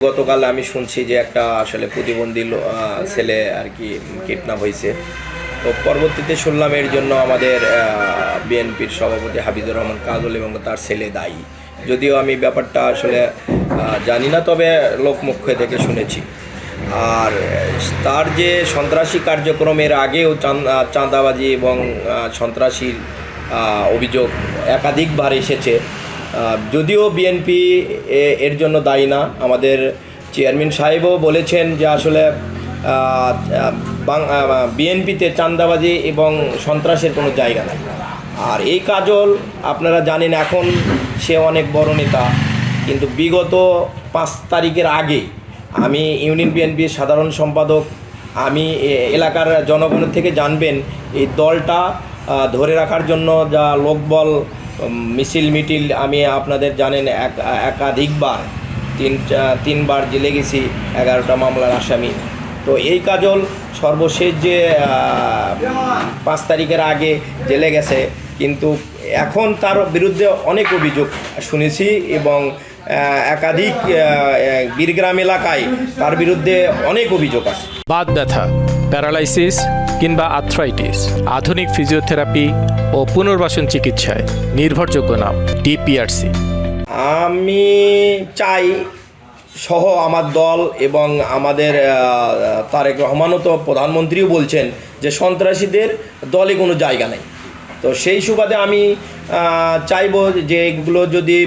গতকাল আমি শুনছি যে একটা আসলে প্রতিবন্ধী ছেলে আর কি কিডন্যাপ হয়েছে। তো পরবর্তীতে শুনলাম এর জন্য আমাদের বিএনপির সভাপতি হাফিজুর রহমান কাজল এবং তার ছেলে দায়ী। যদিও আমি ব্যাপারটা আসলে জানি না, তবে লোকমুখে থেকে শুনেছি। আর তার যে সন্ত্রাসী কার্যক্রমের আগেও চাঁদাবাজি এবং সন্ত্রাসীর অভিযোগ একাধিকবার এসেছে। যদিও বিএনপি এর জন্য দায়ী না, আমাদের চেয়ারম্যান সাহেবও বলেছেন যে আসলে বিএনপিতে চাঁদাবাজি এবং সন্ত্রাসের কোনো জায়গা নেই। আর এই কাজল আপনারা জানেন এখন সে অনেক বড় নেতা, কিন্তু বিগত 5 তারিখের আগে আমি ইউনিয়ন বিএনপির সাধারণ সম্পাদক, আমি এলাকার জনগণের থেকে জানবেন এই দলটা ধরে রাখার জন্য যা লোকবল মিছিল মিটিল আমি আপনাদের জানেন একাধিকবার তিনবার জেলে গেছি, 11টা মামলার আসামি। তো এই কাজল সর্বশেষ যে 5 তারিখের আগে জেলে গেছে, কিন্তু এখন তার বিরুদ্ধে অনেক অভিযোগ শুনেছি এবং একাধিক বীরগ্রাম এলাকায় তার বিরুদ্ধে অনেক অভিযোগ আছে। বাত ব্যথা, প্যারালাইসিস কিংবা আর্থ্রাইটিস, আধুনিক ফিজিওথেরাপি ও পুনর্বাসন চিকিৎসায় নির্ভরযোগ্য নাম ডিপিআরসি। আমি চাই সহ আমার দল এবং আমাদের তারেক রহমানও তো প্রধানমন্ত্রীও বলছেন যে সন্ত্রাসীদের দলে কোনো জায়গা নেই। তো সেই সুবাদে আমি চাইব যে এগুলো যদি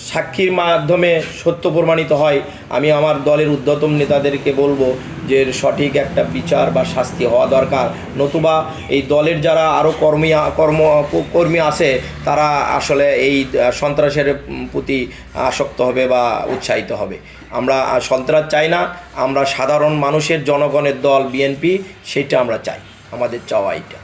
সাক্ষীর মাধ্যমে সত্য প্রমাণিত হয়, আমি আমার দলের ঊর্ধ্বতন নেতাদেরকে বলবো যে সঠিক একটা বিচার বা শাস্তি হওয়া দরকার। নতুবা এই দলের যারা আরও কর্মী আছে তারা আসলে এই সন্ত্রাসের প্রতি আসক্ত হবে বা উৎসাহিত হবে। আমরা সন্ত্রাস চাই না, আমরা সাধারণ মানুষের জনগণের দল বিএনপি, সেটা আমরা চাই, আমাদের চাওয়া এটা।